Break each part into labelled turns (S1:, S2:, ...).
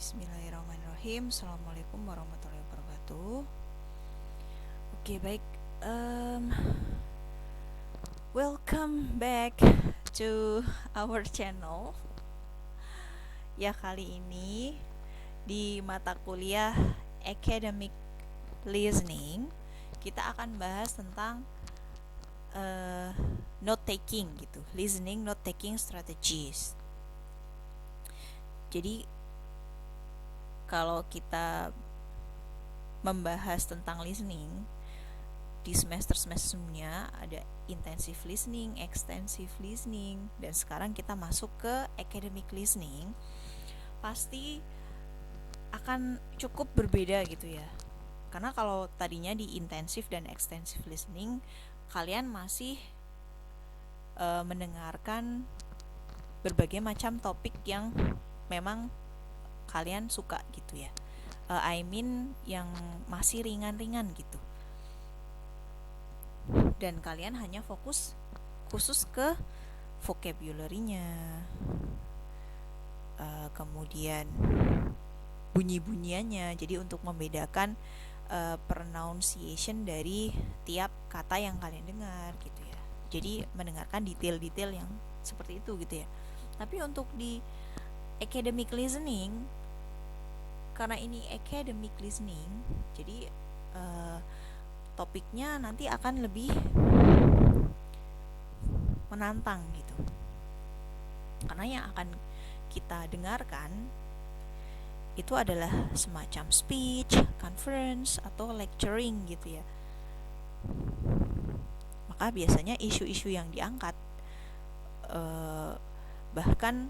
S1: Bismillahirrahmanirrahim. Assalamualaikum warahmatullahi wabarakatuh. Oke, baik. Welcome back to our channel. Ya, kali ini di mata kuliah Academic Listening kita akan bahas tentang note taking gitu, listening note taking strategies. Jadi kalau kita membahas tentang listening di semester-semester sebelumnya ada intensive listening, extensive listening, dan sekarang kita masuk ke academic listening, pasti akan cukup berbeda gitu ya. Karena kalau tadinya di intensive dan extensive listening kalian masih mendengarkan berbagai macam topik yang memang kalian suka gitu ya. Yang masih ringan-ringan gitu. Dan kalian hanya fokus khusus ke vocabulary-nya, kemudian bunyi-bunyiannya. Jadi untuk membedakan pronunciation dari tiap kata yang kalian dengar gitu ya. Jadi mendengarkan detail-detail yang seperti itu gitu ya. Tapi untuk di academic listening, karena ini academic listening, jadi topiknya nanti akan lebih menantang gitu. Karena yang akan kita dengarkan itu adalah semacam speech, conference, atau lecturing gitu ya. Maka biasanya isu-isu yang diangkat bahkan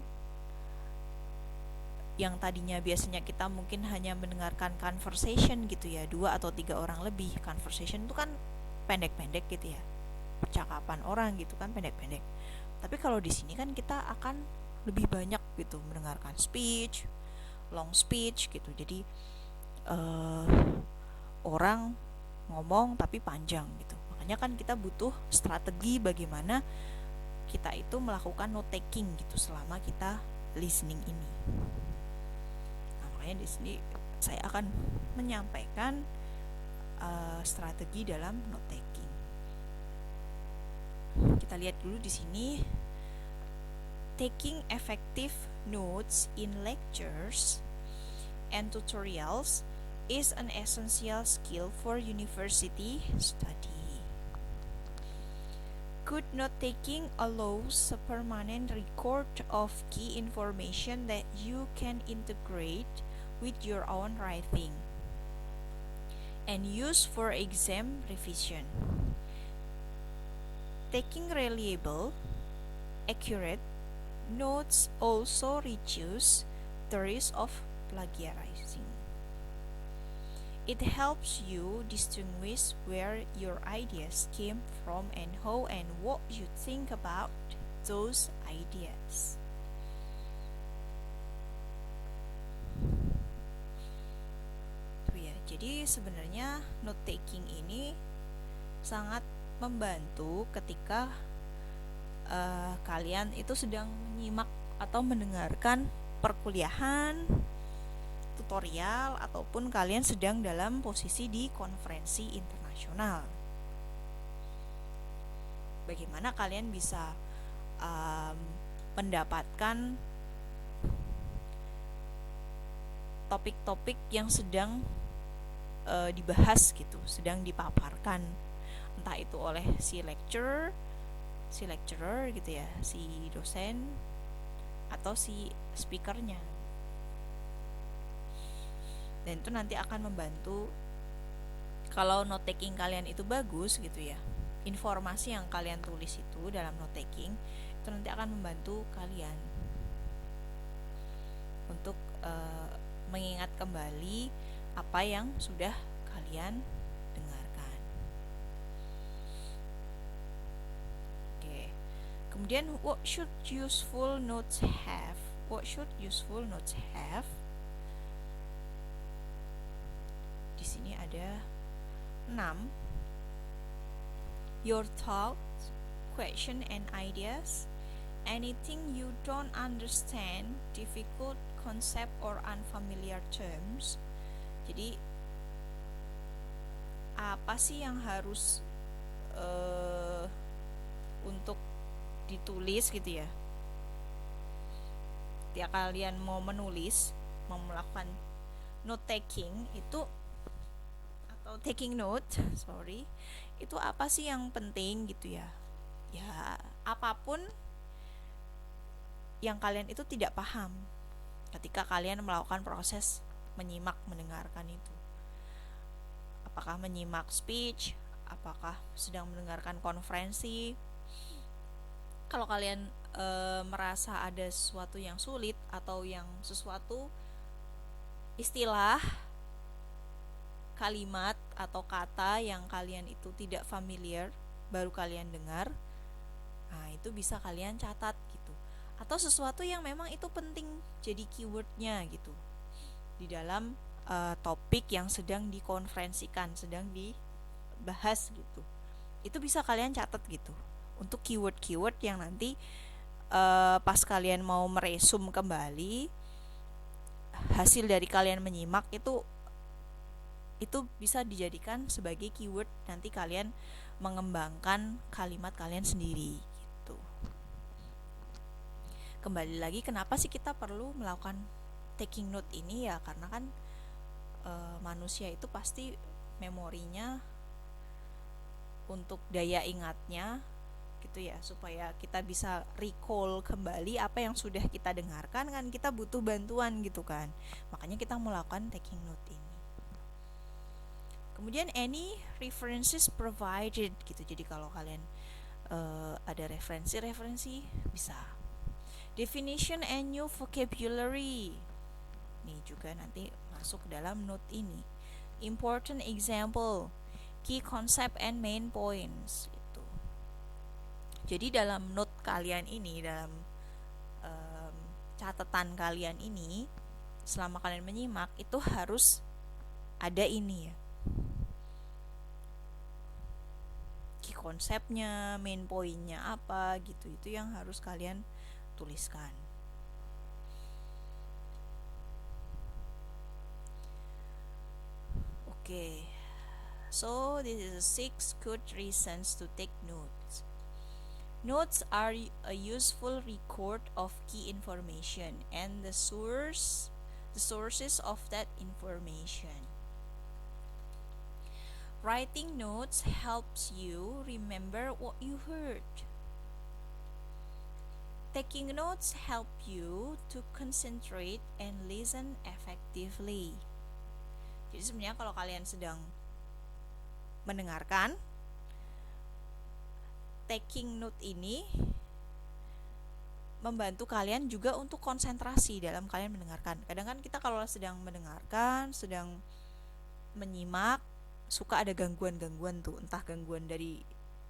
S1: yang tadinya biasanya kita mungkin hanya mendengarkan conversation gitu ya, 2 atau 3 orang lebih. Conversation itu kan pendek-pendek gitu ya, percakapan orang gitu kan pendek-pendek. Tapi kalau di sini kan kita akan lebih banyak gitu mendengarkan speech, long speech gitu. Jadi orang ngomong tapi panjang gitu. Makanya kan kita butuh strategi bagaimana kita itu melakukan note taking gitu selama kita listening ini. Makanya di sini saya akan menyampaikan strategi dalam note taking. Kita lihat dulu di sini. Taking effective notes in lectures and tutorials is an essential skill for university study. Good note taking allows a permanent record of key information that you can integrate with your own writing and use for exam revision. Taking reliable, accurate notes also reduce the risk of plagiarizing. It helps you distinguish where your ideas came from and how and what you think about those ideas. Jadi sebenarnya note taking ini sangat membantu ketika kalian itu sedang menyimak atau mendengarkan perkuliahan, tutorial, ataupun kalian sedang dalam posisi di konferensi internasional. Bagaimana kalian bisa mendapatkan topik-topik yang sedang dibahas gitu, sedang dipaparkan, entah itu oleh si lecturer gitu ya, si dosen atau si speakernya. Dan itu nanti akan membantu kalau note taking kalian itu bagus gitu ya. Informasi yang kalian tulis itu dalam note taking itu nanti akan membantu kalian untuk mengingat kembali apa yang sudah kalian dengarkan. Oke. Kemudian what should useful notes have? Di sini ada 6. Your thoughts, question and ideas, anything you don't understand, difficult concept or unfamiliar terms. Jadi apa sih yang harus untuk ditulis gitu ya. Ketika kalian mau menulis, mau melakukan note taking itu atau taking note, sorry, itu apa sih yang penting gitu ya. Ya, apapun yang kalian itu tidak paham ketika kalian melakukan proses menyimak mendengarkan itu. Apakah menyimak speech, apakah sedang mendengarkan konferensi. Kalau kalian merasa ada sesuatu yang sulit atau yang sesuatu istilah, kalimat atau kata yang kalian itu tidak familiar, baru kalian dengar, nah itu bisa kalian catat gitu. Atau sesuatu yang memang itu penting jadi keywordnya gitu di dalam topik yang sedang dikonferensikan, sedang dibahas gitu. Itu bisa kalian catat gitu untuk keyword-keyword yang nanti pas kalian mau meresum kembali hasil dari kalian menyimak itu bisa dijadikan sebagai keyword nanti kalian mengembangkan kalimat kalian sendiri gitu. Kembali lagi, kenapa sih kita perlu melakukan taking note ini ya? Karena kan manusia itu pasti memorinya untuk daya ingatnya gitu ya, supaya kita bisa recall kembali apa yang sudah kita dengarkan, kan kita butuh bantuan gitu kan. Makanya kita melakukan taking note ini. Kemudian any references provided gitu. Jadi kalau kalian ada referensi bisa. Definition and new vocabulary. Nih juga nanti masuk dalam note ini. Important example, key concept and main points gitu. Jadi dalam note kalian ini, dalam catatan kalian ini, selama kalian menyimak itu harus ada ini ya, key konsepnya, main pointnya apa gitu, itu yang harus kalian tuliskan. Okay, so this is 6 good reasons to take notes. Notes are a useful record of key information and the sources of that information. Writing notes helps you remember what you heard. Taking notes help you to concentrate and listen effectively. Jadi sebenarnya kalau kalian sedang mendengarkan, taking note ini membantu kalian juga untuk konsentrasi dalam kalian mendengarkan. Kadang kan kita kalau sedang mendengarkan, sedang menyimak, suka ada gangguan-gangguan tuh, entah gangguan dari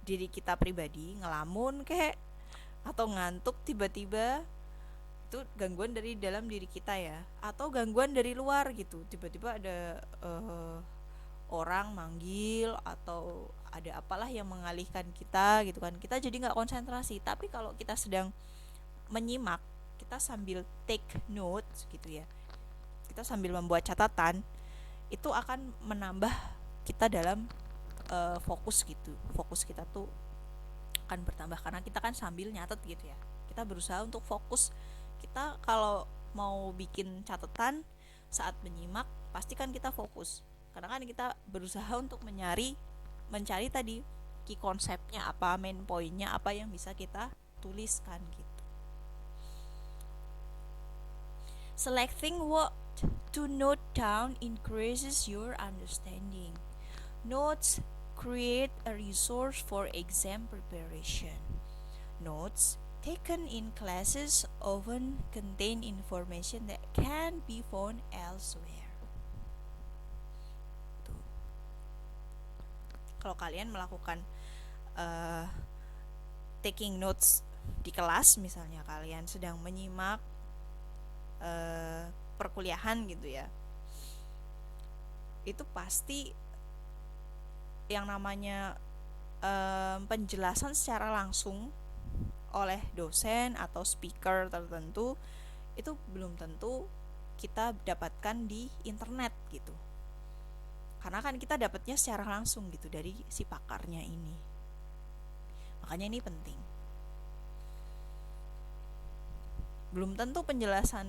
S1: diri kita pribadi, ngelamun kayak atau ngantuk tiba-tiba, itu gangguan dari dalam diri kita ya, atau gangguan dari luar gitu, tiba-tiba ada orang manggil atau ada apalah yang mengalihkan kita gitu kan, kita jadi nggak konsentrasi. Tapi kalau kita sedang menyimak, kita sambil take notes gitu ya, kita sambil membuat catatan, itu akan menambah kita dalam fokus gitu. Fokus kita tuh akan bertambah karena kita kan sambil nyatet gitu ya. Kita berusaha untuk fokus. Kita kalau mau bikin catatan saat menyimak, pasti kan kita fokus. Karena kan kita berusaha untuk mencari tadi key konsepnya apa, main pointnya apa yang bisa kita tuliskan gitu. Selecting what to note down increases your understanding. Notes create a resource for exam preparation. Notes taken in classes often contain information that can be found elsewhere. Tuh. Kalau kalian melakukan taking notes di kelas, misalnya kalian sedang menyimak perkuliahan gitu ya, itu pasti yang namanya penjelasan secara langsung oleh dosen atau speaker tertentu itu belum tentu kita dapatkan di internet gitu. Karena kan kita dapatnya secara langsung gitu dari si pakarnya ini. Makanya ini penting. Belum tentu penjelasan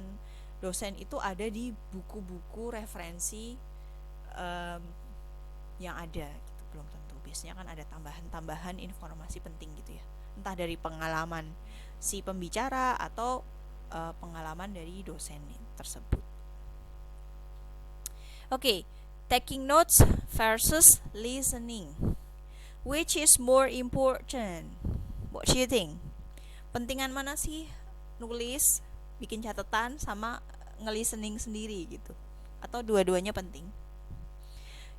S1: dosen itu ada di buku-buku referensi yang ada gitu, belum tentu. Biasanya kan ada tambahan-tambahan informasi penting gitu ya, entah dari pengalaman si pembicara atau pengalaman dari dosen tersebut. Oke, taking notes versus listening, which is more important? What do you think? Pentingan mana sih nulis, bikin catatan, sama ngelistening sendiri gitu? Atau dua-duanya penting?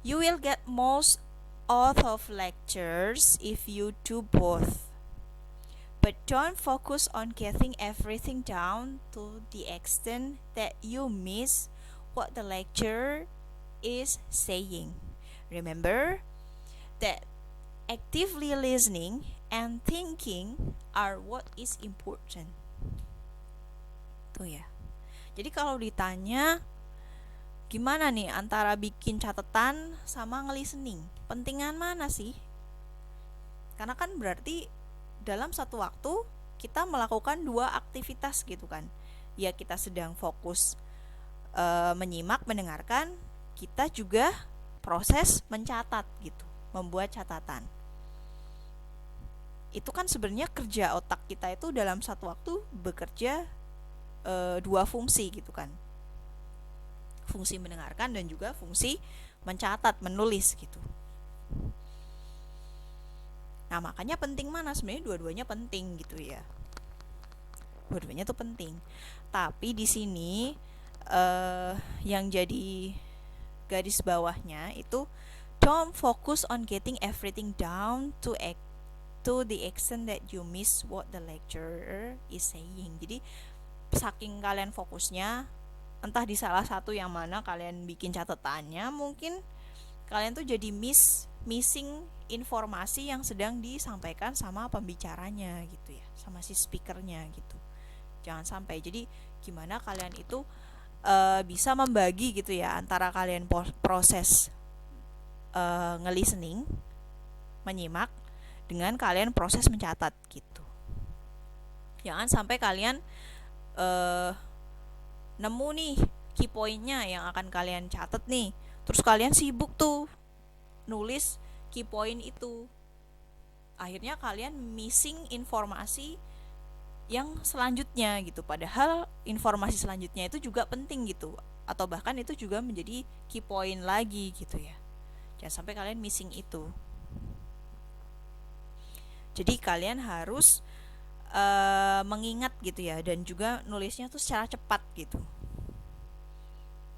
S1: You will get most out of lectures if you do both. But don't focus on getting everything down to the extent that you miss what the lecturer is saying. Remember that actively listening and thinking are what is important. Tuh ya. Jadi kalau ditanya gimana nih antara bikin catatan sama ngelistening, pentingan mana sih? Karena kan berarti dalam satu waktu kita melakukan dua aktivitas gitu kan. Ya, kita sedang fokus menyimak, mendengarkan, kita juga proses mencatat gitu, membuat catatan. Itu kan sebenarnya kerja otak kita itu dalam satu waktu bekerja dua fungsi gitu kan, fungsi mendengarkan dan juga fungsi mencatat, menulis gitu. Nah, makanya penting mana? Sebenarnya dua-duanya penting gitu ya. Dua-duanya tuh penting. Tapi di sini yang jadi garis bawahnya itu, don't focus on getting everything down to the extent that you miss what the lecturer is saying. Jadi saking kalian fokusnya entah di salah satu yang mana kalian bikin catatannya, mungkin kalian tuh jadi missing informasi yang sedang disampaikan sama pembicaranya gitu ya, sama si speakernya gitu. Jangan sampai. Jadi gimana kalian itu bisa membagi gitu ya antara kalian proses ngelistening, menyimak, dengan kalian proses mencatat gitu. Jangan sampai kalian nemu nih key point-nya yang akan kalian catat nih, terus kalian sibuk tuh nulis key point itu, akhirnya kalian missing informasi yang selanjutnya gitu, padahal informasi selanjutnya itu juga penting gitu, atau bahkan itu juga menjadi key point lagi gitu ya. Jangan sampai kalian missing itu. Jadi kalian harus mengingat gitu ya, dan juga nulisnya tuh secara cepat gitu.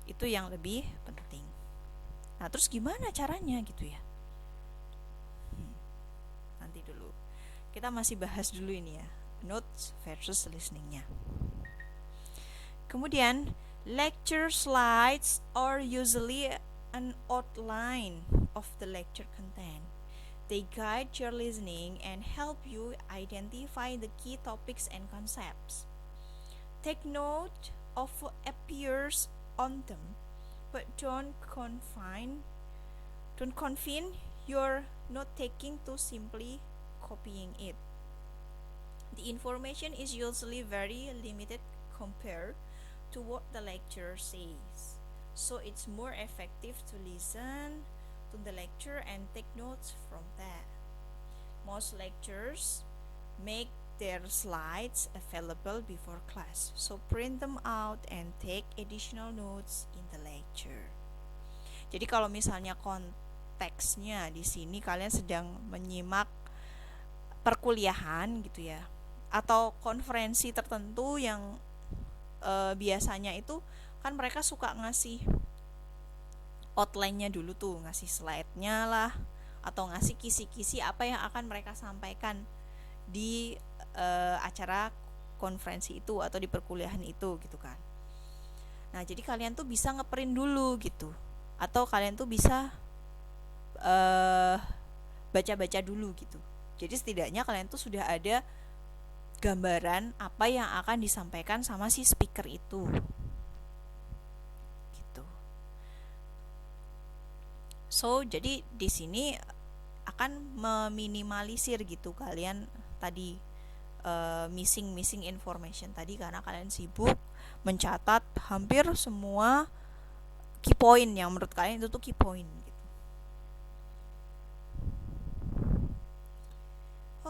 S1: Itu yang lebih penting. Nah, terus gimana caranya gitu ya? Nanti dulu. Kita masih bahas dulu ini ya, notes versus listeningnya. Kemudian, lecture slides are usually an outline of the lecture content. They guide your listening and help you identify the key topics and concepts. Take note of what appears on them, but don't confine your note-taking to simply copying it. The information is usually very limited compared to what the lecturer says, so it's more effective to listen to the lecture and take notes from that. Most lecturers make their slides available before class, so print them out and take additional notes in the lecture. Jadi kalau misalnya konteksnya di sini kalian sedang menyimak perkuliahan gitu ya, atau konferensi tertentu yang biasanya itu kan mereka suka ngasih outline-nya dulu tuh, ngasih slide-nya lah, atau ngasih kisi-kisi apa yang akan mereka sampaikan di acara konferensi itu atau di perkuliahan itu gitu kan. Nah, jadi kalian tuh bisa ngeprint dulu gitu, atau kalian tuh bisa baca-baca dulu gitu. Jadi setidaknya kalian tuh sudah ada gambaran apa yang akan disampaikan sama si speaker itu. So jadi di sini akan meminimalisir gitu kalian tadi missing information tadi, karena kalian sibuk mencatat hampir semua key point yang menurut kalian itu tuh key point gitu.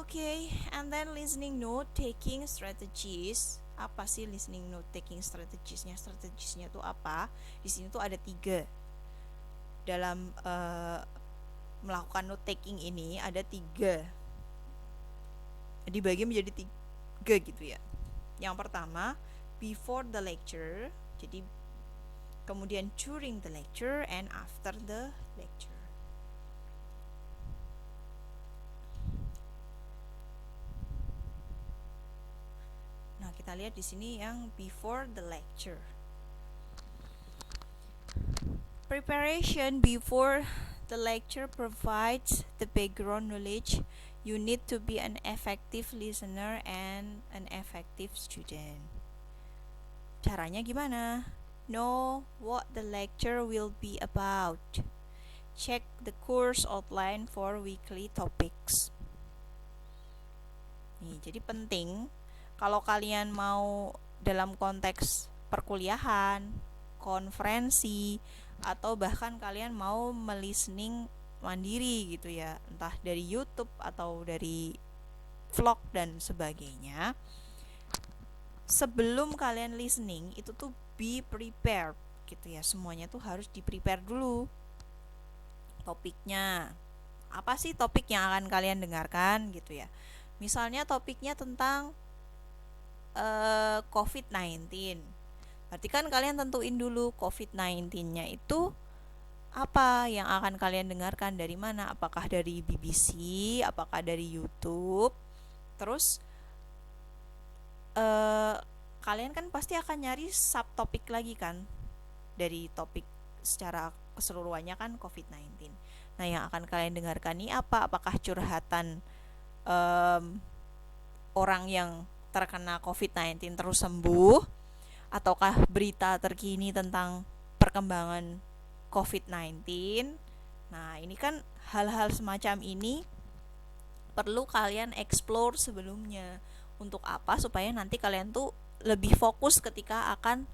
S1: Okay, and then listening note taking strategies. Apa sih listening note taking strategiesnya? Strategiesnya tuh apa? Di sini tuh ada 3. Dalam melakukan note taking ini ada 3. Dibagi menjadi 3 gitu ya. Yang pertama, before the lecture. Jadi kemudian during the lecture and after the lecture. Nah, kita lihat di sini yang before the lecture. Preparation before the lecture provides the background knowledge you need to be an effective listener and an effective student. Caranya gimana? Know what the lecture will be about. Check the course outline for weekly topics. Nih, jadi penting kalau kalian mau dalam konteks perkuliahan, konferensi, atau bahkan kalian mau melistening mandiri gitu ya, entah dari YouTube atau dari vlog dan sebagainya. Sebelum kalian listening itu tuh be prepared gitu ya, semuanya tuh harus di prepare dulu. Topiknya apa sih, topik yang akan kalian dengarkan gitu ya. Misalnya topiknya tentang COVID-19. Berarti kan kalian tentuin dulu COVID-19-nya itu apa yang akan kalian dengarkan, dari mana? Apakah dari BBC, apakah dari YouTube? Terus kalian kan pasti akan nyari subtopik lagi kan dari topik secara keseluruhannya kan COVID-19. Nah, yang akan kalian dengarkan ini apa? Apakah curhatan orang yang terkena COVID-19 terus sembuh, ataukah berita terkini tentang perkembangan COVID-19? Nah, ini kan hal-hal semacam ini perlu kalian explore sebelumnya. Untuk apa? Supaya nanti kalian tuh lebih fokus ketika akan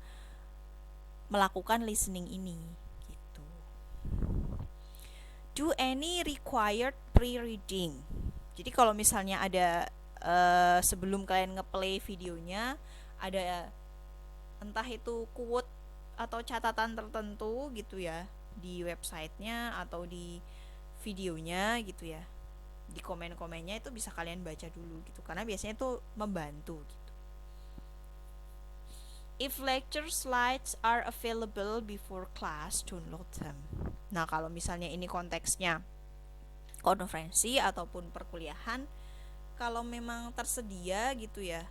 S1: melakukan listening ini gitu. Do any required pre-reading. Jadi kalau misalnya ada sebelum kalian ngeplay videonya ada entah itu quote atau catatan tertentu gitu ya di websitenya atau di videonya gitu ya, di komen-komennya itu bisa kalian baca dulu gitu, karena biasanya itu membantu gitu. If lecture slides are available before class, download them. Nah, kalau misalnya ini konteksnya konferensi ataupun perkuliahan, kalau memang tersedia gitu ya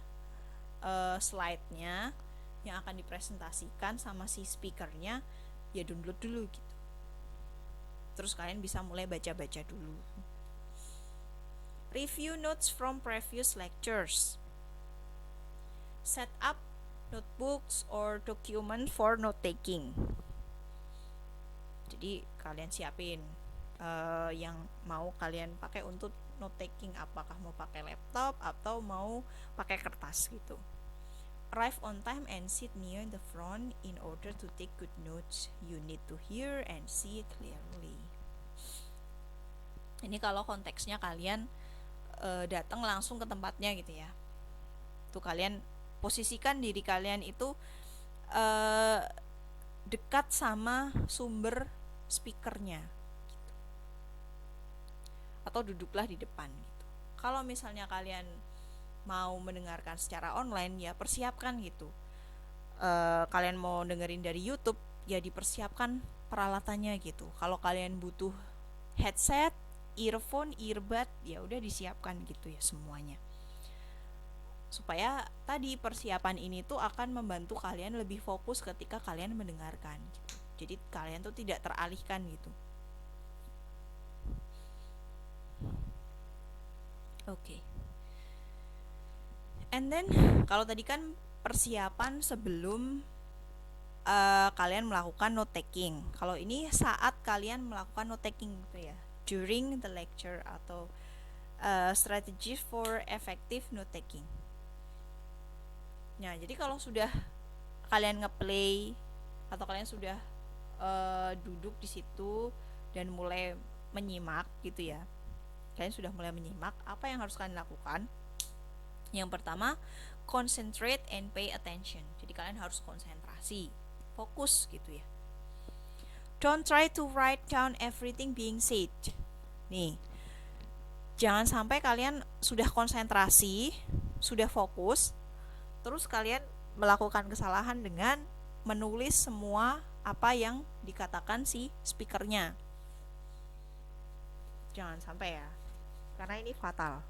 S1: slide-nya yang akan dipresentasikan sama si speakernya, ya download dulu gitu. Terus kalian bisa mulai baca-baca dulu. Review notes from previous lectures. Set up notebooks or document for note taking. Jadi kalian siapin yang mau kalian pakai untuk note taking, apakah mau pakai laptop atau mau pakai kertas gitu. Arrive on time and sit near the front in order to take good notes. You need to hear and see clearly. Ini kalau konteksnya kalian datang langsung ke tempatnya gitu ya. Tuh kalian posisikan diri kalian itu dekat sama sumber speakernya gitu. Atau duduklah di depan gitu. Kalau misalnya kalian mau mendengarkan secara online, ya persiapkan gitu. Kalian mau dengerin dari YouTube, ya dipersiapkan peralatannya gitu. Kalau kalian butuh headset, earphone, earbud, ya udah disiapkan gitu ya semuanya. Supaya tadi persiapan ini tuh akan membantu kalian lebih fokus ketika kalian mendengarkan gitu. Jadi kalian tuh tidak teralihkan gitu. Oke. And then kalau tadi kan persiapan sebelum kalian melakukan note taking. Kalau ini saat kalian melakukan note taking gitu ya, during the lecture atau strategy for effective note taking. Nah, jadi kalau sudah kalian ngeplay atau kalian sudah duduk di situ dan mulai menyimak gitu ya, kalian sudah mulai menyimak, apa yang harus kalian lakukan? Yang pertama, concentrate and pay attention. Jadi kalian harus konsentrasi, fokus gitu ya. Don't try to write down everything being said. Nih, jangan sampai kalian sudah konsentrasi, sudah fokus, terus kalian melakukan kesalahan dengan menulis semua apa yang dikatakan si speakernya. Jangan sampai ya, karena ini fatal.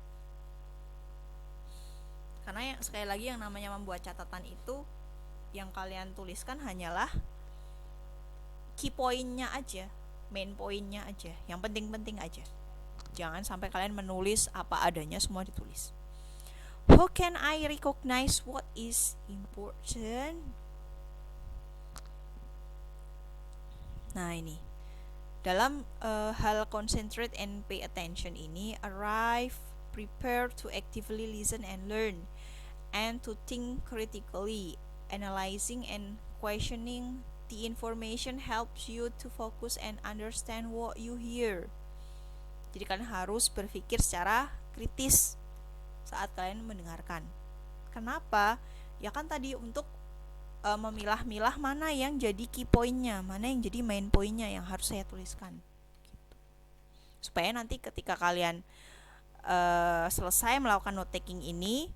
S1: Karena sekali lagi yang namanya membuat catatan itu, yang kalian tuliskan hanyalah key point-nya aja, main point-nya aja, yang penting-penting aja. Jangan sampai kalian menulis apa adanya, semua ditulis. How can I recognize what is important? Nah ini, dalam hal concentrate and pay attention ini, arrive, prepare to actively listen and learn, and to think critically, analyzing and questioning the information helps you to focus and understand what you hear. Jadi kalian harus berpikir secara kritis saat kalian mendengarkan. Kenapa? Ya kan tadi untuk memilah-milah mana yang jadi key point-nya, mana yang jadi main point-nya yang harus saya tuliskan. Gitu. Supaya nanti ketika kalian selesai melakukan note taking ini,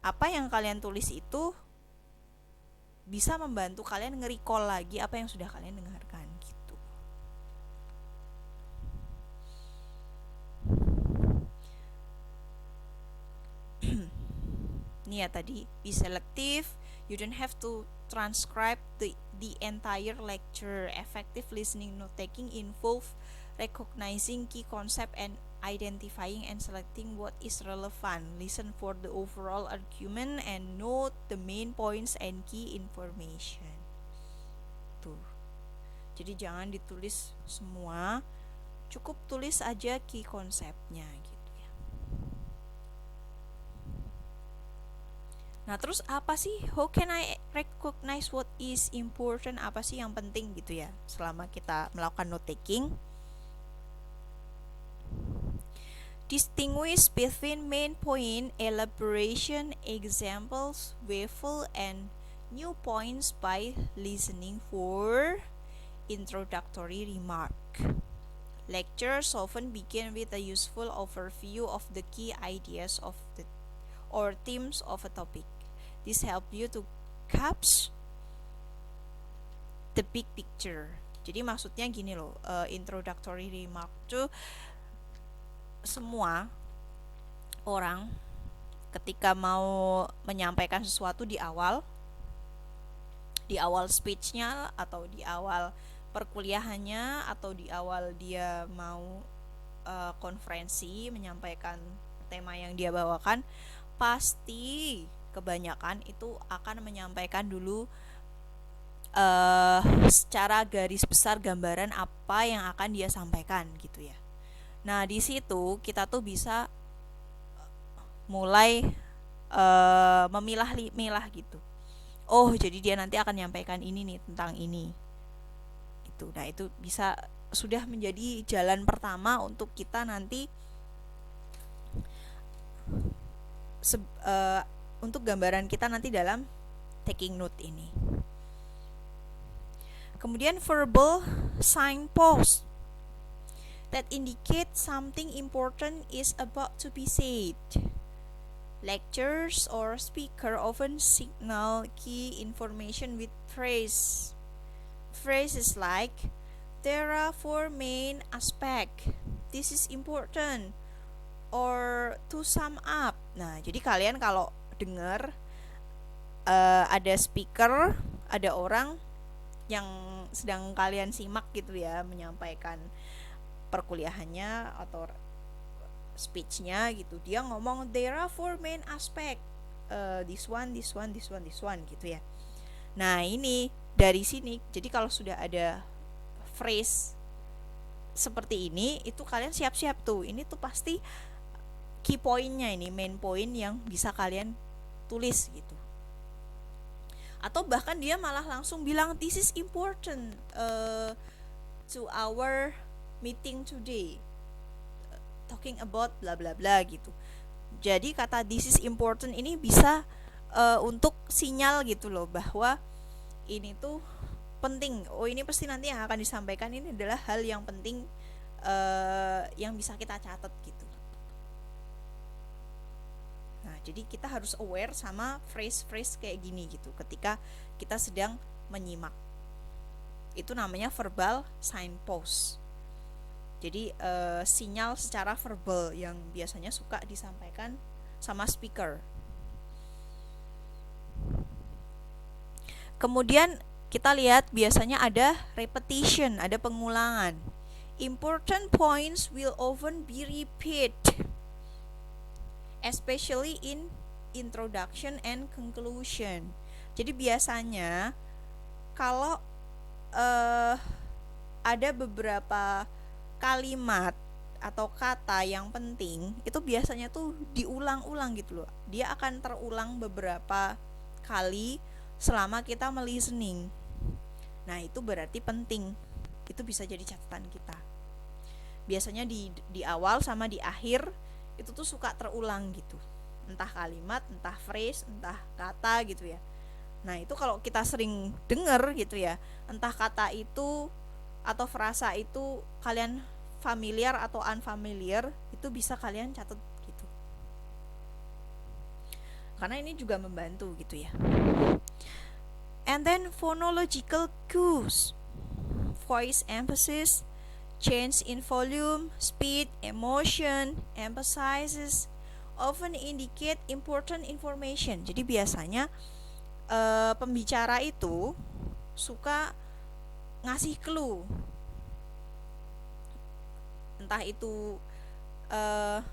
S1: apa yang kalian tulis itu bisa membantu kalian nge-recall lagi apa yang sudah kalian dengarkan gitu. Ini ya tadi, be selective, you don't have to transcribe the entire lecture. Effective listening note taking involve recognizing key concept and identifying and selecting what is relevant. Listen for the overall argument and note the main points and key information. Tuh. Jadi jangan ditulis semua, cukup tulis aja key konsepnya gitu ya. Nah, terus apa sih? How can I recognize what is important? Apa sih yang penting gitu ya selama kita melakukan note taking? Distinguish between main point, elaboration, examples, waffle, and new points by listening for introductory remark. Lectures often begin with a useful overview of the key ideas of the or themes of a topic. This helps you to capture the big picture. Jadi maksudnya gini loh, introductory remark tuh semua orang ketika mau menyampaikan sesuatu di awal speech-nya atau di awal perkuliahannya atau di awal dia mau konferensi menyampaikan tema yang dia bawakan, pasti kebanyakan itu akan menyampaikan dulu secara garis besar gambaran apa yang akan dia sampaikan gitu ya. Nah, di situ kita tuh bisa mulai memilah-milah gitu. Oh, jadi dia nanti akan menyampaikan ini nih, tentang ini. Gitu. Nah, itu bisa sudah menjadi jalan pertama untuk kita nanti untuk gambaran kita nanti dalam taking note ini. Kemudian verbal signpost that indicate something important is about to be said. Lectures or speaker often signal key information with phrase. Phrases like, there are 4 main aspects. This is important. Or to sum up. Nah, jadi kalian kalau dengar ada speaker, ada orang yang sedang kalian simak gitu ya, menyampaikan perkuliahannya atau speech-nya gitu, dia ngomong there are 4 main aspect, this one gitu ya. Nah, ini dari sini. Jadi kalau sudah ada phrase seperti ini, itu kalian siap-siap tuh. Ini tuh pasti key pointnya, ini main point yang bisa kalian tulis gitu. Atau bahkan dia malah langsung bilang this is important to our meeting today, talking about bla bla bla gitu. Jadi kata this is important ini bisa untuk sinyal gitu loh, bahwa ini tuh penting. Oh, ini pasti nanti yang akan disampaikan ini adalah hal yang penting, yang bisa kita catat gitu. Nah, jadi kita harus aware sama phrase-phrase kayak gini gitu ketika kita sedang menyimak. Itu namanya verbal signpost. Jadi sinyal secara verbal yang biasanya suka disampaikan sama speaker. Kemudian kita lihat biasanya ada repetition, ada pengulangan. Important points will often be repeat, especially in introduction and conclusion. Jadi biasanya kalau ada beberapa kalimat atau kata yang penting, itu biasanya tuh diulang-ulang gitu loh. Dia akan terulang beberapa kali selama kita melistening. Nah, itu berarti penting. Itu bisa jadi catatan kita. Biasanya di awal sama di akhir itu tuh suka terulang gitu. Entah kalimat, entah phrase, entah kata gitu ya. Nah, itu kalau kita sering denger gitu ya, entah kata itu atau frasa itu kalian familiar atau unfamiliar, itu bisa kalian catat gitu. Karena ini juga membantu gitu ya. And then phonological cues, voice emphasis, change in volume, speed, emotion, emphasizes, often indicate important information. Jadi biasanya pembicara itu suka ngasih clue, entah itu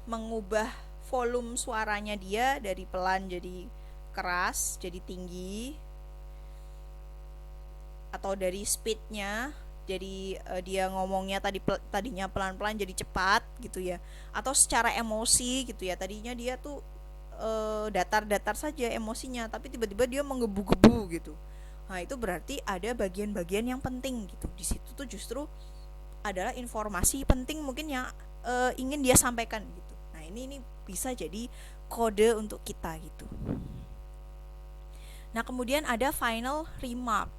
S1: mengubah volume suaranya dia dari pelan jadi keras, jadi tinggi, atau dari speednya, jadi dia ngomongnya tadinya pelan-pelan jadi cepat gitu ya, atau secara emosi gitu ya, tadinya dia tuh datar-datar saja emosinya, tapi tiba-tiba dia menggebu-gebu gitu. Nah, itu berarti ada bagian-bagian yang penting gitu. Di situ tuh justru adalah informasi penting mungkin yang ingin dia sampaikan gitu. Nah, ini bisa jadi kode untuk kita gitu. Nah, kemudian ada final remark.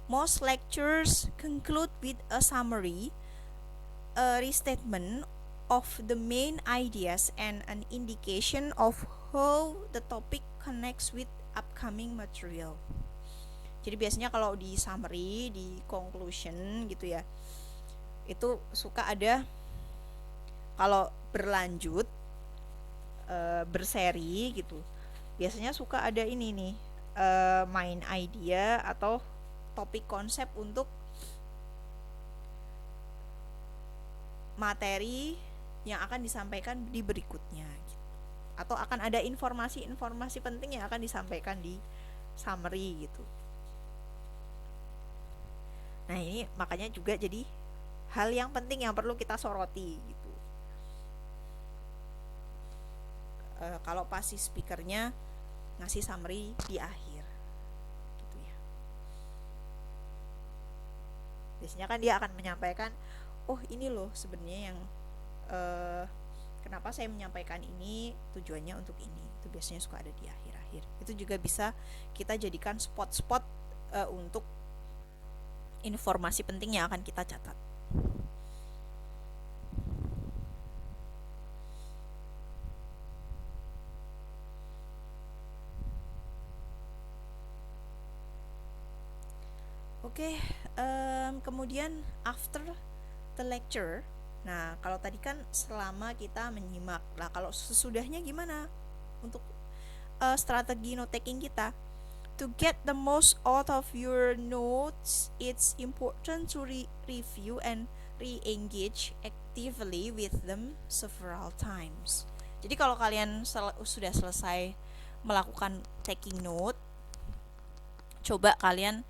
S1: Most lectures conclude with a summary, a restatement of the main ideas and an indication of how the topic connects with upcoming material. Jadi biasanya kalau di summary, di conclusion gitu ya, itu suka ada, kalau berlanjut berseri gitu, biasanya suka ada ini nih, main idea atau topik konsep untuk materi yang akan disampaikan di berikutnya gitu. Atau akan ada informasi-informasi penting yang akan disampaikan di summary gitu. Nah, ini makanya juga jadi hal yang penting yang perlu kita soroti gitu. Kalau pas si speakernya ngasih summary di akhir gitu ya. Biasanya kan dia akan menyampaikan, oh ini loh sebenarnya yang kenapa saya menyampaikan ini, tujuannya untuk ini. Itu biasanya suka ada di akhir-akhir. Itu juga bisa kita jadikan spot-spot untuk informasi penting yang akan kita catat. Oke, kemudian after the lecture. Nah, kalau tadi kan selama kita menyimak. Nah, kalau sesudahnya gimana untuk strategi note taking kita? To get the most out of your notes, it's important to review and re-engage actively with them several times. Jadi kalau kalian sudah selesai melakukan taking note, coba kalian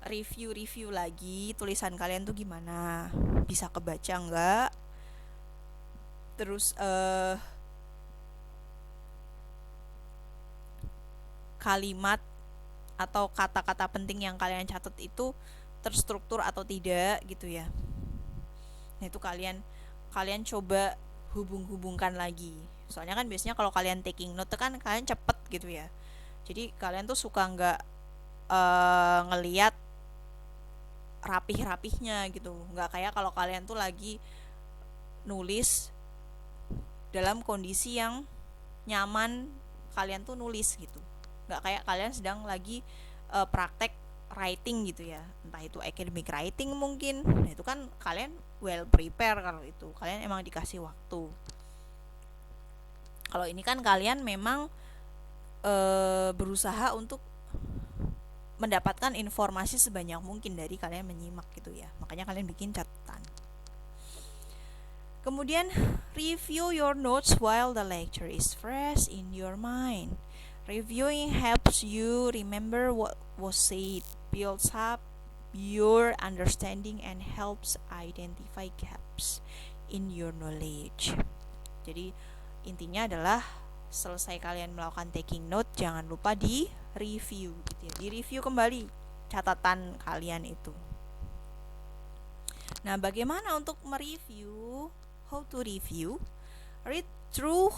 S1: review lagi tulisan kalian tuh gimana, bisa kebaca nggak, terus kalimat atau kata-kata penting yang kalian catat itu terstruktur atau tidak gitu ya. Nah itu kalian coba hubung-hubungkan lagi. Soalnya kan biasanya kalau kalian taking note kan kalian cepet gitu ya. Jadi kalian tuh suka nggak ngeliat rapih-rapihnya gitu. Nggak kayak kalau kalian tuh lagi nulis dalam kondisi yang nyaman, kalian tuh nulis gitu. Nggak kayak kalian sedang lagi praktek writing gitu ya, entah itu academic writing mungkin. Nah itu kan kalian well prepare, kalau itu kalian emang dikasih waktu. Kalau ini kan kalian memang berusaha untuk mendapatkan informasi sebanyak mungkin dari kalian menyimak gitu ya, makanya kalian bikin catatan. Kemudian review your notes while the lecture is fresh in your mind. Reviewing helps you remember what was said, builds up your understanding, and helps identify gaps in your knowledge. Jadi intinya adalah selesai kalian melakukan taking note, jangan lupa di review gitu ya. Di review kembali catatan kalian itu. Nah, bagaimana untuk mereview? How to review? Read through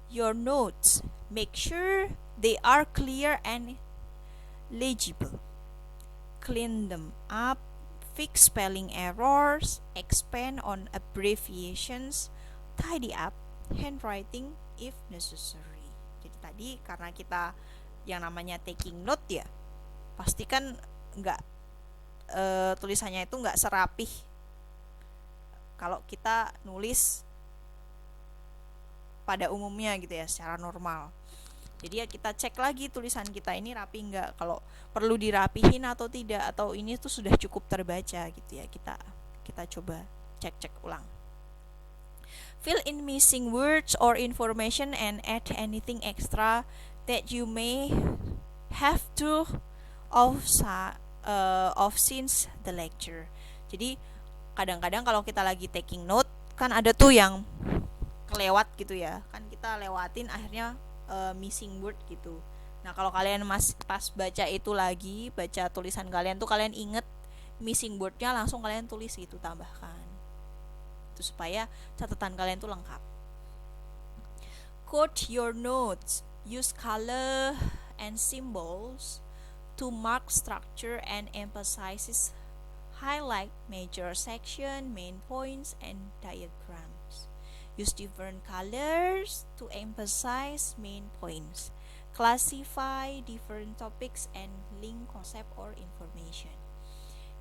S1: your notes. Make sure they are clear and legible. Clean them up, fix spelling errors, expand on abbreviations, tidy up handwriting if necessary. Jadi tadi karena kita yang namanya taking note ya, pastikan nggak tulisannya itu nggak serapih kalau kita nulis pada umumnya gitu ya, secara normal. Jadi ya kita cek lagi tulisan kita ini rapi nggak, kalau perlu dirapihin atau tidak, atau ini tuh sudah cukup terbaca gitu ya, kita coba cek ulang. Fill in missing words or information and add anything extra that you may have to of since the lecture. Jadi kadang-kadang kalau kita lagi taking note kan ada tuh yang kelewat gitu ya, kan kita lewatin akhirnya missing word gitu. Nah kalau kalian pas baca itu lagi, baca tulisan kalian tuh kalian inget missing wordnya, langsung kalian tulis gitu, tambahkan itu supaya catatan kalian tuh lengkap. Quote your notes, use color and symbols to mark structure and emphasizes. Highlight major section, main points, and diagrams. Use different colors to emphasize main points. Classify different topics and link concept or information.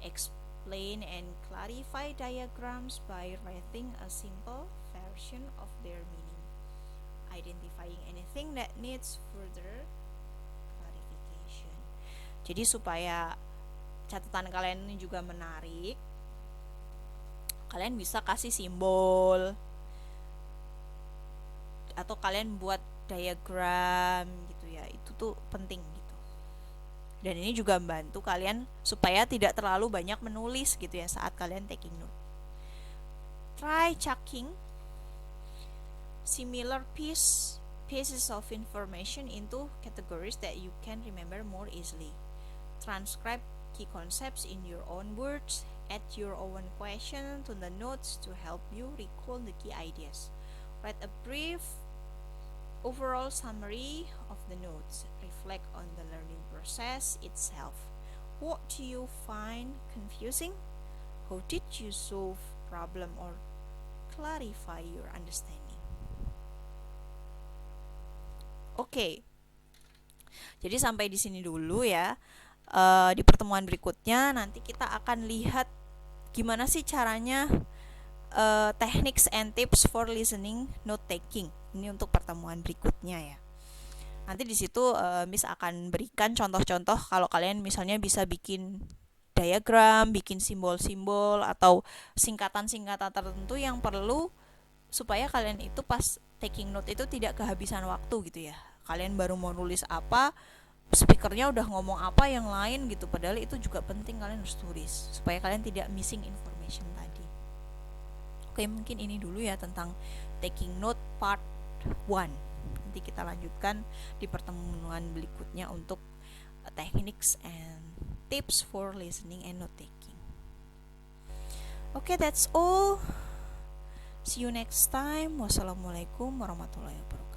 S1: Explain and clarify diagrams by writing a simple version of their meaning. Identifying anything that needs further clarification. Jadi supaya catatan kalian ini juga menarik, kalian bisa kasih simbol atau kalian buat diagram gitu ya, itu tuh penting gitu. Dan ini juga membantu kalian supaya tidak terlalu banyak menulis gitu ya saat kalian taking note. Try chunking similar pieces of information into categories that you can remember more easily. Transcribe key concepts in your own words. Add your own question to the notes to help you recall the key ideas. Write a brief overall summary of the notes. Reflect on the learning process itself. What do you find confusing? How did you solve problem or clarify your understanding? Oke. Jadi sampai di sini dulu ya. Di pertemuan berikutnya nanti kita akan lihat gimana sih caranya techniques and tips for listening note taking. Ini untuk pertemuan berikutnya ya. Nanti di situ Miss akan berikan contoh-contoh kalau kalian misalnya bisa bikin diagram, bikin simbol-simbol atau singkatan-singkatan tertentu yang perlu supaya kalian itu pas taking note itu tidak kehabisan waktu gitu ya. Kalian baru mau nulis apa, speakernya udah ngomong apa yang lain gitu, padahal itu juga penting, kalian harus tulis supaya kalian tidak missing information tadi. Oke, mungkin ini dulu ya tentang taking note part 1. Nanti kita lanjutkan di pertemuan berikutnya untuk techniques and tips for listening and note taking. Oke, that's all. See you next time. Wassalamualaikum warahmatullahi wabarakatuh.